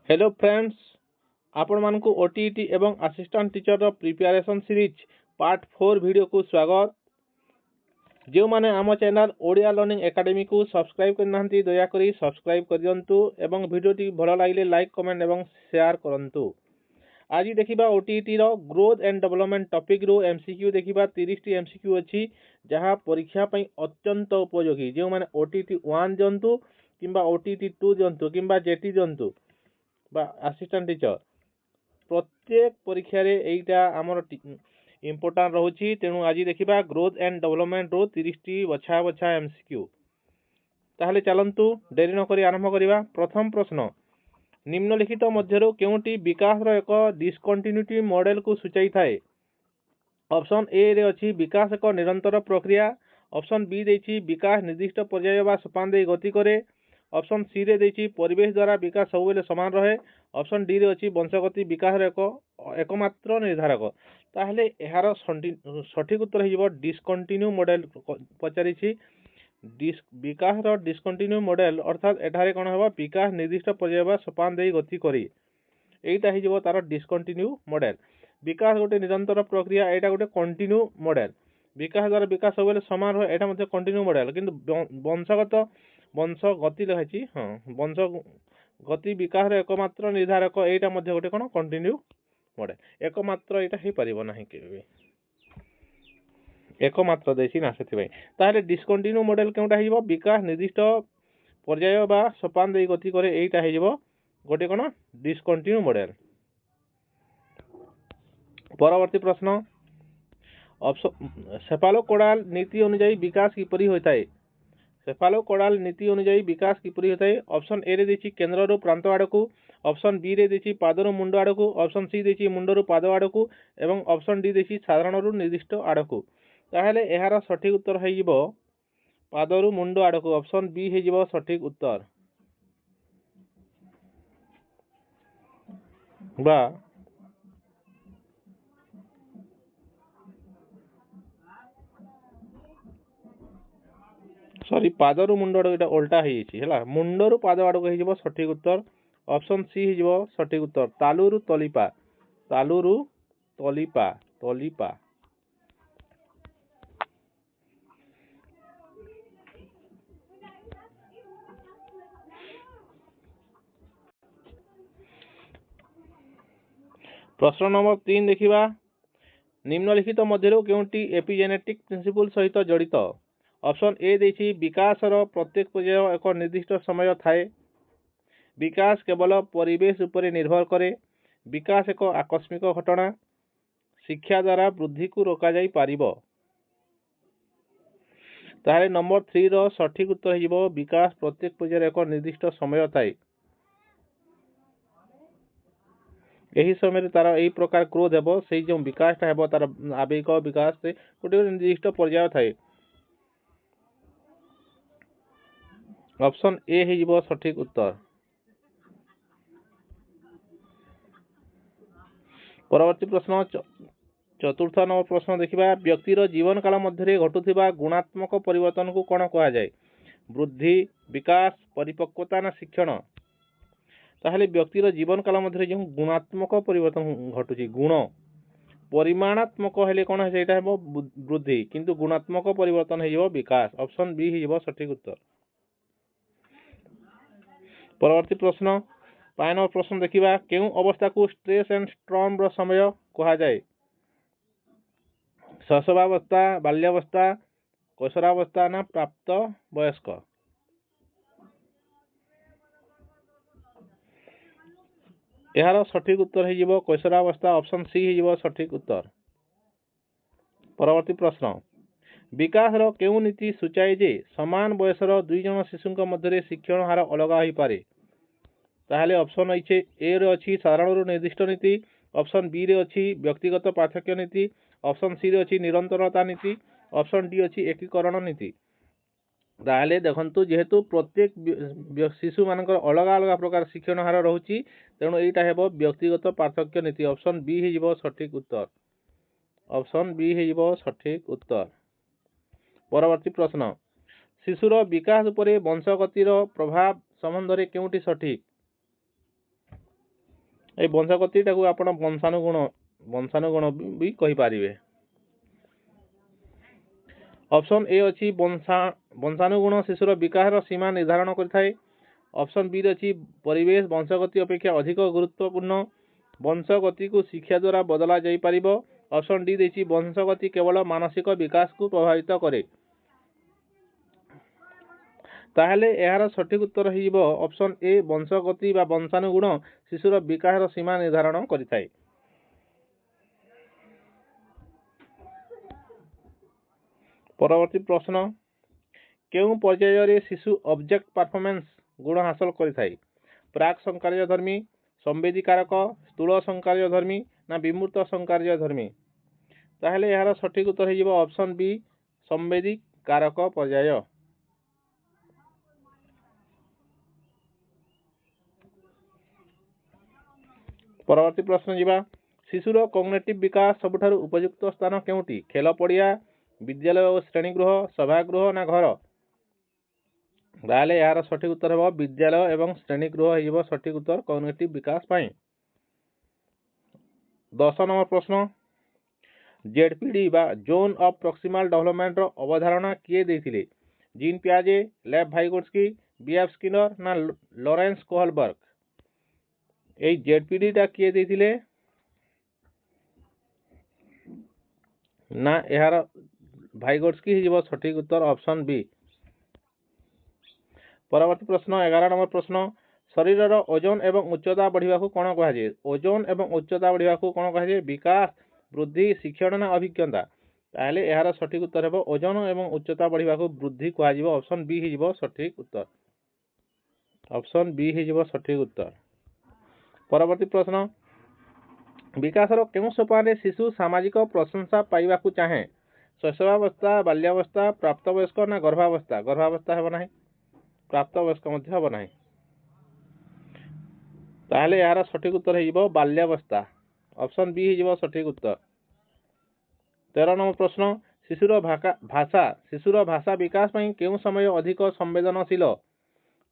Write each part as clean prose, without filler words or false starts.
Hello friends, आपण मानकु OTET एवं assistant teacher रो preparation series part 4 video को स्वागत। जो माने आम चैनल ओडिया लर्निंग एकेडमी को सब्सक्राइब करना दया करी सब्सक्राइब कर दियंतु एवं वीडियोटी भल लगे लाइक कमेंट एवं शेयर करंतु। आज देखिबा ओटीईटी रो ग्रोथ एंड डेवलपमेंट टॉपिक रो एमसीक्यू देखिबा 30 टी एमसीक्यू अछि जहां परीक्षा पई अत्यंत उपयोगी। जो माने ओटीईटी 1 जंतु किंबा ओटीईटी 2 जंतु किंबा जेटी जंतु बा असिस्टेंट टीचर प्रत्येक परीक्षा रे एटा हमर इम्पोर्टेंट रहउछि। तेणु आज देखिबा ग्रोथ एंड डेवलपमेंट रो 30 टी बछा बछा एमसीक्यू। ताहले चलंतु देरी न करी आरंभ करिबा। प्रथम प्रश्न, निम्नलिखित मध्यरु केउटी विकास रो एक डिस्कंटिन्यूटी मॉडल को सूचाई थाए? ऑप्शन ए रे अछि विकास एक निरंतर प्रक्रिया। ऑप्शन बी देछि विकास निर्दिष्ट पर्याय बा सोपान दे गति करे। ऑप्शन सी रे देछि परिवेश द्वारा विकास सबवेले समान रहे। ऑप्शन डी रे अछि वंशगति विकास रे एकमात्र निर्धारक। ताहले एहार सठिक उत्तर हिजबो डिस्कंटिन्यू मॉडल पचारिछि। विकास रो डिस्कंटिन्यू मॉडल अर्थात एठारे कोन हबो विकास निर्दिष्ट पर्याय बा सोपान दे गति करे। एटा हिजबो तार डिस्कंटिन्यू मॉडल। विकास गोटे निरंतर प्रक्रिया, एटा गोटे कंटिन्यू मॉडल। विकास द्वारा विकास सबवेले समान रहे, एटा मध्ये कंटिन्यू मॉडल। किंतु वंश गति लिखाई हाँ वंश गति विकास एकमात्र निर्धारक, एटा मध्ये गोटे कोन कंटिन्यू मॉडल। एकमात्र एटा हे परिबो नाही केबे एकमात्र देसी ना सेति ताहले डिस्कंटिन्यू मॉडल केउटा हिजबो विकास निर्दिष्ट पर्याय बा सोपान दे गति करे। एटा हिजबो गोटे कोन डिस्कंटिन्यू मॉडल। परवर्ती प्रश्न, सेफालोकोडाल नीति अनुसार विकास किपरि होइताय? सेफालोकोडाल नीति अनुसार विकास किपरि होइताय? ऑप्शन ए रे देछि केंद्र रो प्रांत आडकू। ऑप्शन बी रे देछि पाद रो मुंड आडकू। ऑप्शन सी देछि मुंड रो पाद आडकू एवं ऑप्शन डी देछि साधारण रो निर्दिष्ट आडकू। ताहले एहार सठिक उत्तर हेइबो पाद रो मुंड आडकू। ऑप्शन बी हेइबो सठिक उत्तर बा सॉरी पादरू मुंड आड़ एटा उल्टा हेछि हैला। मुंडरू पाद आड़को हेजिबो सठिक उत्तर। ऑप्शन सी हेजिबो सठिक उत्तर तालुरु तलिपा। तालुरु तलिपा तलिपा। प्रश्न नंबर 3 देखिबा। निम्नलिखित मध्यरु केउटी एपिजेनेटिक प्रिंसिपल सहित जड़ित? ऑप्शन ए देछि विकास रो प्रत्येक पर्याय एक निर्दिष्ट समय थाए। विकास केवल परिवेश उपरे निर्भर करे। विकास एक आकस्मिक घटना। शिक्षा द्वारा वृद्धि को रोका जाई पारिबो। ताहले नंबर 3 रो सठिक उत्तर हिजबो विकास प्रत्येक पर्याय एक निर्दिष्ट समय थाए। यही समय तार यही प्रकार क्रोध हेबो से जो विकासटा हेबो तार आवेग विकास से गोटे निर्दिष्ट पर्याय थाए। ऑप्शन ए हेजिबो सठिक उत्तर। परवर्ती प्रश्न चतुर्थ नंबर प्रश्न देखिबा। व्यक्तिर जीवन काल मध्य घटुथिबा गुणात्मक परिवर्तन को कोन कहा जाय? वृद्धि, विकास, परिपक्वता ना शिक्षण? ताहले व्यक्तिर जीवन काल मध्य जो गुणात्मक परिवर्तन घटुची गुण, परिमाणात्मक हेले कोन सेटा हेबो वृद्धि, किंतु गुणात्मक परिवर्तन हेजिबो विकास। ऑप्शन बी हेजिबो सठिक उत्तर। परवर्ती प्रश्न 5 नंबर प्रश्न देखिबा। केउ अवस्था को स्ट्रेस एंड स्ट्रॉम रो समय कहा जाय? शैशवावस्था, बाल्यावस्था, कैशोरावस्था ना प्राप्त वयस्क? एहार सठिक उत्तर हेजिबो कैशोरावस्था। ऑप्शन सी हेजिबो सठिक उत्तर। परवर्ती प्रश्न, विकास रो केउ नीति सूचाए जे समान बयसर दुई जन शिशुक मध्य शिक्षण हार अलग होई पारे? ताहले ऑप्शन ए रे अछि साधारण रो निर्दिष्ट नीति। ऑप्शन बी रे अछि व्यक्तिगत पार्थक्य नीति। ऑप्शन सी रे अछि निरंतरता नीति। ऑप्शन डी अछि एकीकरण नीति। ताहले देखंतु जेहेतु प्रत्येक शिशु मानकर अलग अलग प्रकार शिक्षण हार रहउची, तेणु एटा हेबो व्यक्तिगत पार्थक्य नीति। ऑप्शन बी हेजिबो सठिक उत्तर। ऑप्शन बी हेजिबो सठिक उत्तर। परवर्ती प्रश्न, शिशुर विकास उपरे वंशगतिर प्रभाव संबंध रे केउटी सठिक? এই ବଂଶଗତିଟାକୁ ଆପଣ ବଂଶାନୁଗୁଣ ବି କହିପାରିବେ। ଅପସନ୍ ଏ ଅଛି ବଂଶାନୁଗୁଣ ଶିଶୁର ବିକାଶର ସୀମା ନିର୍ଦ୍ଧାରଣ କରିଥାଏ। ଅପସନ୍ ବି ଅଛି ପରିବେଶ ବଂଶଗତି ଅପେକ୍ଷା ଅଧିକ ଗୁରୁତ୍ୱପୂର୍ଣ୍ଣ। ବଂଶଗତିକୁ ଶିକ୍ଷା ଦ୍ୱାରା ବଦଳା ଯାଇପାରିବ। ଅପସନ୍ ଡି ଦେଇଛି ବଂଶଗତି କେବଳ ମାନସିକ ବିକାଶକୁ ପ୍ରଭାବିତ କରେ। ତାହେଲେ ଏହାର ସଠିକ ଉତ୍ତର ହେଇଯିବ ଅପସନ୍ ଏ ବଂଶଗତି ବା ବଂଶାନୁଗୁଣ ଶିଶୁର ବିକାଶର ସୀମା ନିର୍ଦ୍ଧାରଣ କରିଥାଏ। ପରବର୍ତ୍ତୀ ପ୍ରଶ୍ନ, କେଉଁ ପର୍ଯ୍ୟାୟରେ ଶିଶୁ ଅବଜେକ୍ଟ ପରଫର୍ମାନ୍ସ ଗୁଣ ହାସଲ କରିଥାଏ? ପ୍ରାକ୍ ସଂକାର୍ଯ୍ୟଧର୍ମୀ, ସମ୍ବେଦୀକାରକ, ସ୍ଥୂଳ ସଂକାର୍ଯ୍ୟଧର୍ମୀ ନା ବିମୂର୍ତ୍ତ ସଂକାର୍ଯ୍ୟଧର୍ମୀ? ତାହେଲେ ଏହାର ସଠିକ ଉତ୍ତର ହେଇଯିବ ଅପସନ୍ ବି ସମ୍ବେଦୀକାରକ ପର୍ଯ୍ୟାୟ। ପରବର୍ତ୍ତୀ ପ୍ରଶ୍ନ ଯିବା, ଶିଶୁର କଗ୍ନିଟିଭ ବିକାଶ ସବୁଠାରୁ ଉପଯୁକ୍ତ ସ୍ଥାନ କେଉଁଠି? ଖେଳ ପଡ଼ିଆ, ବିଦ୍ୟାଳୟ ଓ ଶ୍ରେଣୀଗୃହ, ସଭାଗୃହ ନା ଘର? ତାହେଲେ ଏହାର ସଠିକ ଉତ୍ତର ହେବ ବିଦ୍ୟାଳୟ ଏବଂ ଶ୍ରେଣୀଗୃହ ହେଇଯିବ ସଠିକ ଉତ୍ତର କଗ୍ନିଟିଭ ବିକାଶ ପାଇଁ। 10 ନମ୍ବର ପ୍ରଶ୍ନ, ଜେଡପିଡି ବା ଜୋନ୍ ଅଫ୍ ପ୍ରକ୍ସିମାଲ ଡେଭଲପମେଣ୍ଟର ଅବଧାରଣା କିଏ ଦେଇଥିଲେ? ଜିନ୍ ପିଆଜେ, ଲେଭ୍ ଭାଇଗୋଟ୍ସ୍କି, ବିଏଫ୍ ସ୍କିନର ନା ଲରେନ୍ସ କୋହଲବର୍ଗ? এই ଜେଡପିଡିଟା କିଏ ଦେଇଥିଲେ? ନା ଏହାର ଭାଇଗୋଟ୍ସ୍କି ହେଇଯିବ ସଠିକ ଉତ୍ତର ଅପସନ୍ ବି। ପରବର୍ତ୍ତୀ ପ୍ରଶ୍ନ 11 ନମ୍ବର ପ୍ରଶ୍ନ, ଶରୀରର ଓଜନ ଏବଂ ଉଚ୍ଚତା ବଢ଼ିବାକୁ କ'ଣ କୁହାଯାଏ? ଓଜନ ଏବଂ ଉଚ୍ଚତା ବଢ଼ିବାକୁ କ'ଣ କୁହାଯାଏ? ବିକାଶ, ବୃଦ୍ଧି, ଶିକ୍ଷଣ ନା ଅଭିଜ୍ଞତା? ତାହେଲେ ଏହାର ସଠିକ ଉତ୍ତର ହେବ ଓଜନ ଏବଂ ଉଚ୍ଚତା ବଢ଼ିବାକୁ ବୃଦ୍ଧି କୁହାଯିବ। ଅପସନ୍ ବି ହେଇଯିବ ସଠିକ ଉତ୍ତର। ଅପସନ୍ ବି ହେଇଯିବ ସଠିକ ଉତ୍ତର। ପରବର୍ତ୍ତୀ ପ୍ରଶ୍ନ, ବିକାଶର କେଉଁ ସୋପାନରେ ଶିଶୁ ସାମାଜିକ ପ୍ରଶଂସା ପାଇବାକୁ ଚାହେଁ? ଶୈଶବାବସ୍ଥା, ବାଲ୍ୟାବସ୍ଥା, ପ୍ରାପ୍ତବୟସ୍କ ନା ଗର୍ଭାବସ୍ଥା? ଗର୍ଭାବସ୍ଥା ହେବ ନାହିଁ, ପ୍ରାପ୍ତବୟସ୍କ ମଧ୍ୟ ହେବ ନାହିଁ। ତାହେଲେ ଏହାର ସଠିକ ଉତ୍ତର ହେଇଯିବ ବାଲ୍ୟାବସ୍ଥା। ଅପସନ୍ ବି ହେଇଯିବ ସଠିକ ଉତ୍ତର। 13 ନମ୍ବର ପ୍ରଶ୍ନ, ଶିଶୁର ଭାଷା ବିକାଶ ପାଇଁ କେଉଁ ସମୟ ଅଧିକ ସମ୍ବେଦନଶୀଳ?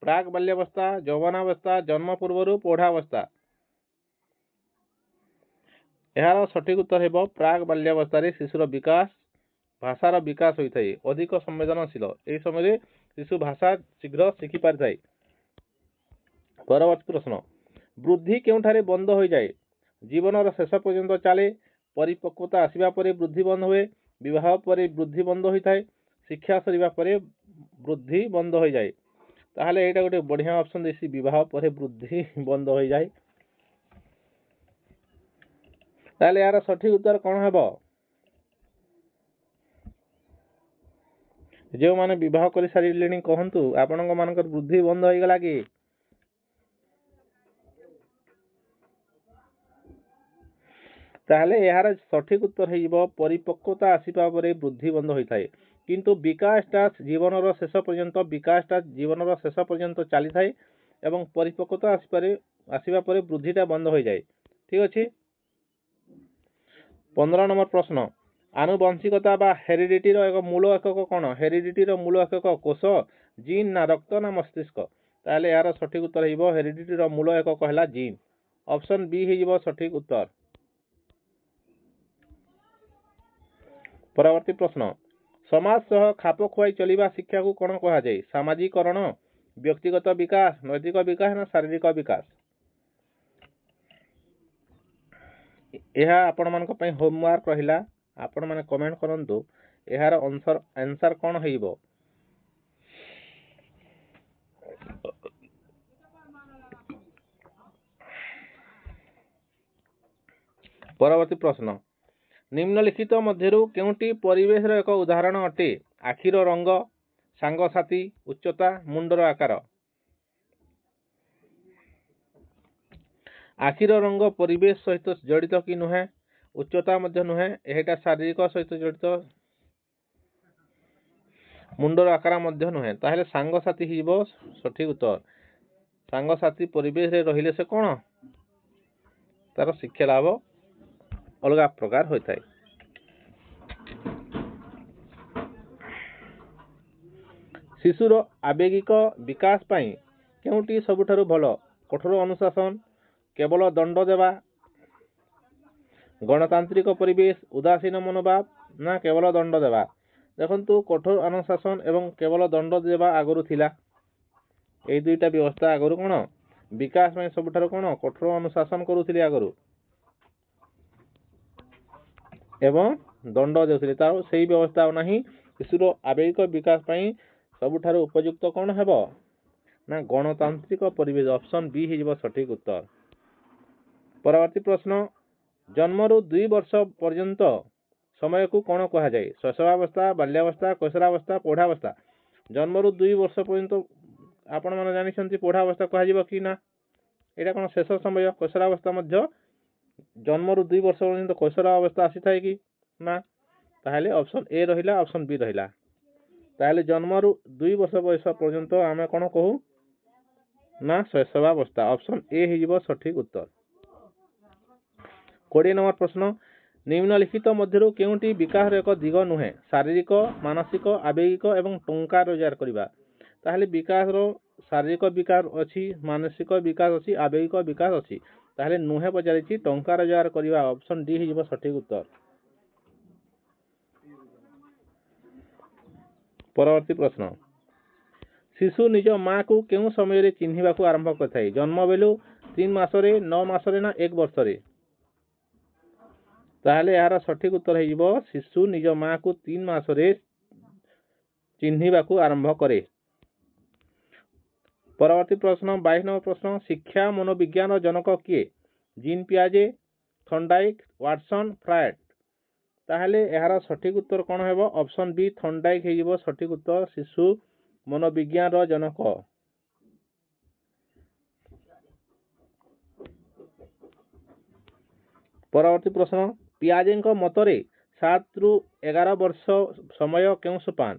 ପ୍ରାକ୍ ବାଲ୍ୟାବସ୍ଥା, ଯୌବନାବସ୍ଥା, ଜନ୍ମ ପୂର୍ବରୁ ପ୍ରୌଢ଼ାବସ୍ଥା? ଏହାର ସଠିକ ଉତ୍ତର ହେବ ପ୍ରାକ୍ ବାଲ୍ୟାବସ୍ଥାରେ ଶିଶୁର ଭାଷାର ବିକାଶ ହୋଇଥାଏ, ଅଧିକ ସମ୍ବେଦନଶୀଳ। ଏହି ସମୟରେ ଶିଶୁ ଭାଷା ଶୀଘ୍ର ଶିଖିପାରିଥାଏ। ପରବର୍ତ୍ତୀ ପ୍ରଶ୍ନ, ବୃଦ୍ଧି କେଉଁଠାରେ ବନ୍ଦ ହୋଇଯାଏ? ଜୀବନର ଶେଷ ପର୍ଯ୍ୟନ୍ତ ଚାଲେ, ପରିପକ୍ୱତା ଆସିବା ପରେ ବୃଦ୍ଧି ବନ୍ଦ ହୁଏ, ବିବାହ ପରେ ବୃଦ୍ଧି ବନ୍ଦ ହୋଇଥାଏ, ଶିକ୍ଷା ସରିବା ପରେ ବୃଦ୍ଧି ବନ୍ଦ ହୋଇଯାଏ? ତାହେଲେ ଏଇଟା ଗୋଟେ ବଢ଼ିଆ ଅପସନ୍ ଦେଇଛି, ବିବାହ ପରେ ବୃଦ୍ଧି ବନ୍ଦ ହୋଇଯାଏ। ତାହେଲେ ଏହାର ସଠିକ ଉତ୍ତର କ'ଣ ହେବ? ଯେଉଁମାନେ ବିବାହ କରିସାରିଲେଣି କହନ୍ତୁ ଆପଣଙ୍କ ମାନଙ୍କର ବୃଦ୍ଧି ବନ୍ଦ ହୋଇଗଲା କି? ତାହେଲେ ଏହାର ସଠିକ ଉତ୍ତର ହେଇଯିବ ପରିପକ୍ୱତା ଆସିବା ପରେ ବୃଦ୍ଧି ବନ୍ଦ ହୋଇଥାଏ, କିନ୍ତୁ ବିକାଶଟା ଜୀବନର ଶେଷ ପର୍ଯ୍ୟନ୍ତ ଚାଲିଥାଏ ଏବଂ ପରିପକ୍ୱତା ଆସିବା ପରେ ବୃଦ୍ଧିଟା ବନ୍ଦ ହୋଇଯାଏ। ଠିକ ଅଛି। 15 ନମ୍ବର ପ୍ରଶ୍ନ, ଆନୁବଂଶିକତା ବା ହେରିଡିଟିର ଏକ ମୂଳ ଏକକ କ'ଣ? ହେରିଡିଟିର ମୂଳ ଏକକ କୋଷ, ଜିନ୍ ନା ରକ୍ତ ନା ମସ୍ତିଷ୍କ? ତାହେଲେ ଏହାର ସଠିକ ଉତ୍ତର ହେଇଯିବ ହେରିଡିଟିର ମୂଳ ଏକକ ହେଲା ଜିନ୍। ଅପସନ୍ ବି ହେଇଯିବ ସଠିକ ଉତ୍ତର। ପରବର୍ତ୍ତୀ ପ୍ରଶ୍ନ, ସମାଜ ସହ ଖାପ ଖୁଆଇ ଚଳିବା ଶିକ୍ଷାକୁ କ'ଣ କୁହାଯାଏ? ସାମାଜିକରଣ, ବ୍ୟକ୍ତିଗତ ବିକାଶ, ନୈତିକ ବିକାଶ ନା ଶାରୀରିକ ବିକାଶ? ଏହା ଆପଣମାନଙ୍କ ପାଇଁ ହୋମୱାର୍କ ରହିଲା, ଆପଣମାନେ କମେଣ୍ଟ କରନ୍ତୁ ଏହାର ଆନ୍ସର କ'ଣ ହେଇବ। ପରବର୍ତ୍ତୀ ପ୍ରଶ୍ନ, ନିମ୍ନଲିଖିତ ମଧ୍ୟରୁ କେଉଁଟି ପରିବେଶର ଏକ ଉଦାହରଣ ଅଟେ? ଆଖିର ରଙ୍ଗ, ସାଙ୍ଗସାଥୀ, ଉଚ୍ଚତା, ମୁଣ୍ଡର ଆକାର? ଆଖିର ରଙ୍ଗ ପରିବେଶ ସହିତ ଜଡ଼ିତ କି ନୁହେଁ? ଉଚ୍ଚତା ମଧ୍ୟ ନୁହେଁ, ଏଇଟା ଶାରୀରିକ ସହିତ ଜଡ଼ିତ। ମୁଣ୍ଡର ଆକାର ମଧ୍ୟ ନୁହେଁ, ତାହେଲେ ସାଙ୍ଗସାଥୀ ହେଇଯିବ ସଠିକ ଉତ୍ତର। ସାଙ୍ଗସାଥୀ ପରିବେଶରେ ରହିଲେ ସେ କ'ଣ? ତାର ଶିକ୍ଷା ଲାଭ ଅଲଗା ପ୍ରକାର ହୋଇଥାଏ। ଶିଶୁର ଆବେଗିକ ବିକାଶ ପାଇଁ କେଉଁଟି ସବୁଠାରୁ ଭଲ? କଠୋର ଅନୁଶାସନ, केवल दंड देवा, गणतांत्रिक परिवेश, उदासीन मनोभाव ना केवल दंड देवा। देखंतु कठोर अनुशासन एवं केवल दंड देवा आगुरु थिला। ए दुईटा व्यवस्था आगुरु कोन विकास में सबुठार कोन कठोर अनुशासन करूथिले आगुरु एवं दंड देउथिले। तार सेही व्यवस्था नाही। शिशुर आवेगिक विकास पई सबुठार उपयुक्त कोन हेबो ना गणतांत्रिक परिवेश। ऑप्शन बी हिजबो सठिक उत्तर। परवर्ती प्रश्न, जन्मरु 2 वर्ष पर्यंत समय को कौन कहा जाए? शैशवावस्था, बाल्यावस्था, कैशोरावस्था, पौढ़ावस्था। जन्मरु 2 वर्ष पर्यंत आपण माने जानिछंती पौढ़ावस्था कहा जिवो कि ना? एटा कोन शेष समय? कैशोरावस्था मध्य जन्मरु 2 वर्ष पर्यंत कैशोरावस्था आसी थाए कि ना? ताहले ऑप्शन ए रहिला, ऑप्शन बी रहिला। ताहले जन्मरु 2 वर्ष बयस पर्यंत आमे कोन कहू ना शैशवावस्था। ऑप्शन ए हिजबो सठिक उत्तर। 20 नंबर प्रश्न, निम्नलिखित मध्यरु केउंटी विकास एक दिग नुहे? शारीरिक, मानसिक, आवेगिक एवं टंका रोजगार करिबा। ताहले विकास रो शारीरिक विकास अछि, मानसिक विकास अछि, आवेगिक विकास अछि। ताहले नुहे पचारिछि टंका रोजगार करिबा। ऑप्शन डी हिजबो सठिक उत्तर। परवर्ती प्रश्न, शिशु निज माँ को केउ समय चिन्हिबा को आरंभ करथाय? जन्म बेलू, 3 मासरे, 9 मासरे ना 1 वर्षरे? ताहले यार सठिक उत्तर हिजबो शिशु निज माँ को 3 मासरे चिन्हिबा को आरंभ करे। परवर्ती प्रश्न 22 नंबर प्रश्न, शिक्षा मनोविज्ञान जनक किए? जीन पियाजे, थर्नडाइक, वाटसन, फ्रायड। ताहले यार सठिक उत्तर कोन हेबो? ऑप्शन बी थर्नडाइक हिजबो सठिक उत्तर। शिशु मनोविज्ञान जनक। परवर्ती प्रश्न, पियाजे मतरे 7 रु 11 वर्ष समय केउ सोपान?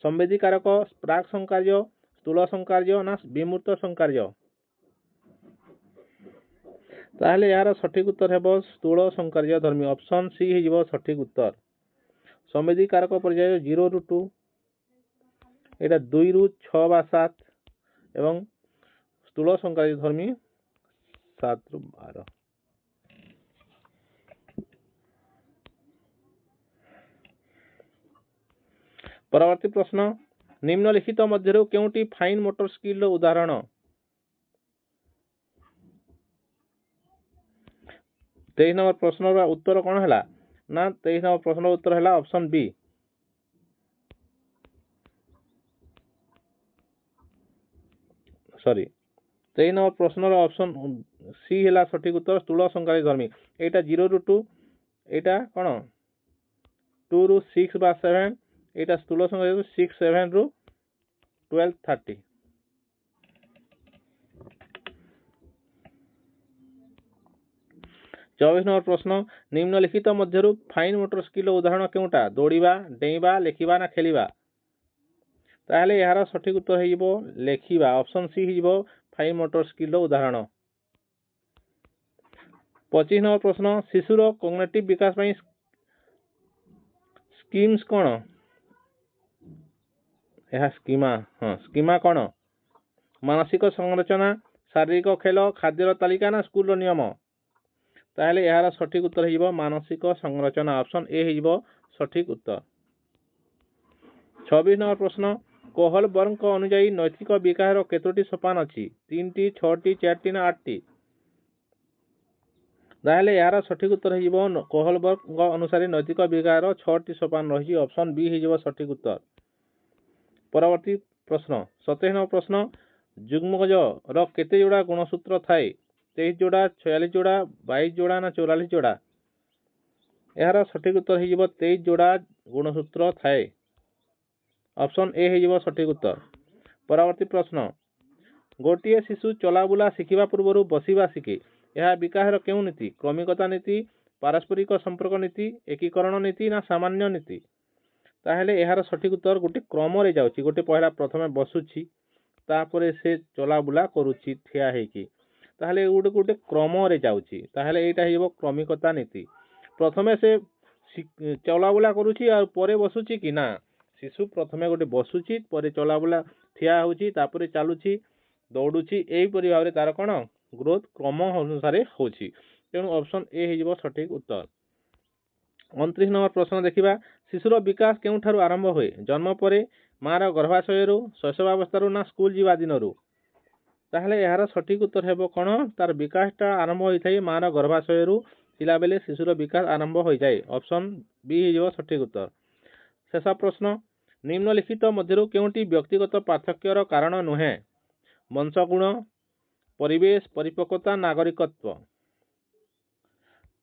संवेदी कारक, प्राक संकार्य, स्थूल संकार्य ना विमूर्त संकार्य? ताहले यार सठिक उत्तर हेबो स्थूल संकार्य धर्मी। ऑप्शन सी हिजबो सठिक उत्तर। संवेदी कारक पर्याय 0 रु 2, एटा 2 रु 6 बा 7 एवं स्थूल संकार्य धर्मी 7 रु 12। परवर्ती प्रश्न, निम्नलिखित मध्यरु केउंटी फाइन मोटर स्किल रो उदाहरण? 23 नंबर प्रश्न रो उत्तर कोन हला ना 23 नंबर प्रश्न रो उत्तर हला ऑप्शन बी। सॉरी 23 नंबर प्रश्न रो ऑप्शन सी हला सठिक उत्तर स्थूल संकार्य धर्मी। एटा 0 रु 2, एटा कोन 2 रु 6 बा 7, एटा स्थूल संकार्य 6 7 रु 12 30। चौबीस नंबर प्रश्न, निम्नलिखित मध्यरु फाइन मोटर स्किल उदाहरण केउटा? दौड़िबा, डेइबा, लेखिबा ना खेलिबा? ताहले यार सठिक उत्तर हिजबो लेखिबा। ऑप्शन सी हिजबो फाइन मोटर स्किल उदाहरण। 25 नंबर प्रश्न, शिशुर कॉग्निटिव विकास पई स्कीम्स कोन? यह स्कीमा, हां स्कीमा कोन? मानसिक संरचना, शारीरिक खेल, खाद्यर तालिका ना स्कूल नियम? ताहले यार सठिक उत्तर हिजबो मानसिक संरचना। ऑप्शन ए हिजबो सठिक उत्तर। 26 नंबर प्रश्न, कोहलबर्ग अनुसार नैतिक विकास केतोटी सोपान अछि? 3 टी, 6 टी, 4 टी ना 8 टी? ताहले यार सठिक उत्तर हिजबो कोहलबर्ग अनुसार नैतिक विकास 6 टी सोपान रही। ऑप्शन बी हिजबो सठिक उत्तर। परवर्ती प्रश्न 27 नंबर प्रश्न, जुग्मज रो केते जोड़ा गुणसूत्र थाए? 23 जोड़ा, 46 जोड़ा, 22 जोड़ा ना 44 जोड़ा? यार सठिक उत्तर हिजबो 23 जोड़ा गुणसूत्र थाए। ऑप्शन ए हिजबो सठिक उत्तर। परवर्ती प्रश्न, गोटिए शिशु चलाबुला शिखिबा पूर्व बसिबा शिखे। यह विकास केउ नीति? क्रमिकता नीति, पारस्परिक संपर्क नीति, एकीकरण नीति ना सामान्य नीति? ताहले यार सठिक उत्तर गोटे क्रम रे जाउची। गोटे पहला प्रथमे बसुची, तापरे से चलाबुला करूची ठिया हेकी। ताहले गोटे गोटे क्रम रे जाउची। ताहले एटा हिजबो क्रमिकता नीति। प्रथमे से चलाबुला करूची और परे बसुची कि ना? शिशु प्रथमे गोटे बसुची, परे चलाबुला ठिया होउची, तापरे चालुची, दौड़ुची, एही परि भाबरे तार कोन ଗ୍ରୋଥ୍ କ୍ରମ ଅନୁସାରେ ହେଉଛି। ତେଣୁ ଅପସନ୍ ଏ ହେଇଯିବ ସଠିକ୍ ଉତ୍ତର। 29 ନମ୍ବର ପ୍ରଶ୍ନ ଦେଖିବା, ଶିଶୁର ବିକାଶ କେଉଁଠାରୁ ଆରମ୍ଭ ହୁଏ? ଜନ୍ମ ପରେ, ମାଆର ଗର୍ଭାଶୟରୁ, ଶୈଶବାବସ୍ଥାରୁ ନା ସ୍କୁଲ ଯିବା ଦିନରୁ? ତାହେଲେ ଏହାର ସଠିକ୍ ଉତ୍ତର ହେବ କ'ଣ? ତାର ବିକାଶଟା ଆରମ୍ଭ ହୋଇଥାଏ ମାଆର ଗର୍ଭାଶୟରୁ ଥିଲାବେଳେ ଶିଶୁର ବିକାଶ ଆରମ୍ଭ ହୋଇଯାଏ। ଅପସନ୍ ବି ହେଇଯିବ ସଠିକ୍ ଉତ୍ତର। ଶେଷ ପ୍ରଶ୍ନ, ନିମ୍ନଲିଖିତ ମଧ୍ୟରୁ କେଉଁଟି ବ୍ୟକ୍ତିଗତ ପାର୍ଥକ୍ୟର କାରଣ ନୁହେଁ? ବଂଶଗୁଣ, ପରିବେଶ, ପରିପକ୍ୱତା, ନାଗରିକତ୍ୱ।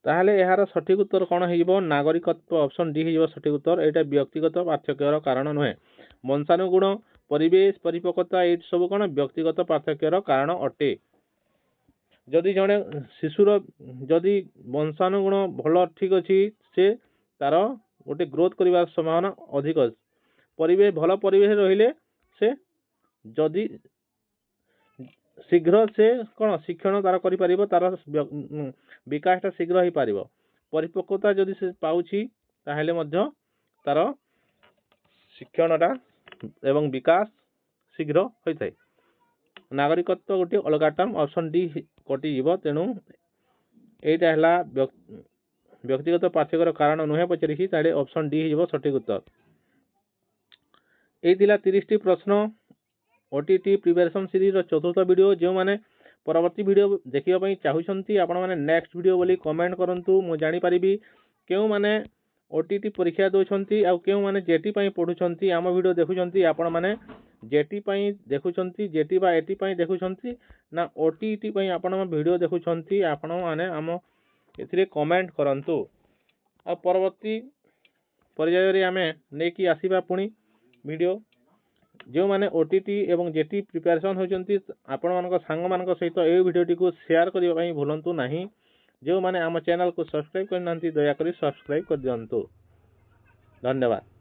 ତାହେଲେ ଏହାର ସଠିକ୍ ଉତ୍ତର କ'ଣ ହେଇଯିବ? ନାଗରିକତ୍ୱ। ଅପସନ୍ ଡି ହେଇଯିବ ସଠିକ୍ ଉତ୍ତର। ଏଇଟା ବ୍ୟକ୍ତିଗତ ପାର୍ଥକ୍ୟର କାରଣ ନୁହେଁ। ବଂଶାନୁଗୁଣ, ପରିବେଶ, ପରିପକ୍ୱତା ଏଇ ସବୁ କ'ଣ ବ୍ୟକ୍ତିଗତ ପାର୍ଥକ୍ୟର କାରଣ ଅଟେ। ଯଦି ଜଣେ ଶିଶୁର ଯଦି ବଂଶାନୁଗୁଣ ଭଲ ଠିକ୍ ଅଛି, ସେ ତାର ଗୋଟେ ଗ୍ରୋଥ୍ କରିବାର ସମ୍ଭାବନା ଅଧିକ ଅଛି। ପରିବେଶ ଭଲ ପରିବେଶ ରହିଲେ ସେ ଯଦି ଶୀଘ୍ର ସେ କ'ଣ ଶିକ୍ଷଣ ତାର କରିପାରିବ, ତାର ବିକାଶଟା ଶୀଘ୍ର ହେଇପାରିବ। ପରିପକ୍ୱତା ଯଦି ସେ ପାଉଛି ତାହେଲେ ମଧ୍ୟ ତାର ଶିକ୍ଷଣଟା ଏବଂ ବିକାଶ ଶୀଘ୍ର ହୋଇଥାଏ। ନାଗରିକତ୍ୱ ଗୋଟିଏ ଅଲଗା ଟର୍ମ। ଅପସନ୍ ଡି କଟିଯିବ। ତେଣୁ ଏଇଟା ହେଲା ବ୍ୟକ୍ତିଗତ ପାର୍ଥକ୍ୟର କାରଣ ନୁହେଁ ପଚାରିଛି, ତାହେଲେ ଅପସନ୍ ଡି ହେଇଯିବ ସଠିକ୍ ଉତ୍ତର। ଏଇ ଥିଲା 30ଟି ପ୍ରଶ୍ନ OTT ପ୍ରିପାରେସନ୍ ସିରିଜ୍ର ଚତୁର୍ଥ ଭିଡ଼ିଓ। ଯେଉଁମାନେ ପରବର୍ତ୍ତୀ ଭିଡ଼ିଓ ଦେଖିବା ପାଇଁ ଚାହୁଁଛନ୍ତି ଆପଣମାନେ ନେକ୍ସଟ ଭିଡ଼ିଓ ବୋଲି କମେଣ୍ଟ କରନ୍ତୁ, ମୁଁ ଜାଣିପାରିବି କେଉଁମାନେ OTT ପରୀକ୍ଷା ଦେଉଛନ୍ତି ଆଉ କେଉଁମାନେ JET ପାଇଁ ପଢ଼ୁଛନ୍ତି। ଆମ ଭିଡ଼ିଓ ଦେଖୁଛନ୍ତି ଆପଣମାନେ JET ପାଇଁ ଦେଖୁଛନ୍ତି, JET ବା AT ପାଇଁ ଦେଖୁଛନ୍ତି ନା OTT ପାଇଁ ଆପଣ ଭିଡ଼ିଓ ଦେଖୁଛନ୍ତି, ଆପଣମାନେ ଆମ ଏଥିରେ କମେଣ୍ଟ କରନ୍ତୁ। ଆଉ ପରବର୍ତ୍ତୀ ପର୍ଯ୍ୟାୟରେ ଆମେ ନେଇକି ଆସିବା ପୁଣି ଭିଡ଼ିଓ। ଯେଉଁମାନେ OTT ଏବଂ JET ପ୍ରିପାରେସନ୍ ହେଉଛନ୍ତି ଆପଣମାନଙ୍କ ସାଙ୍ଗମାନଙ୍କ ସହିତ ଏହି ଭିଡ଼ିଓଟିକୁ ସେୟାର କରିବା ପାଇଁ ଭୁଲନ୍ତୁ ନାହିଁ। ଯେଉଁମାନେ ଆମ ଚ୍ୟାନେଲକୁ ସବସ୍କ୍ରାଇବ୍ କରିନାହାନ୍ତି ଦୟାକରି ସବସ୍କ୍ରାଇବ୍ କରିଦିଅନ୍ତୁ। ଧନ୍ୟବାଦ।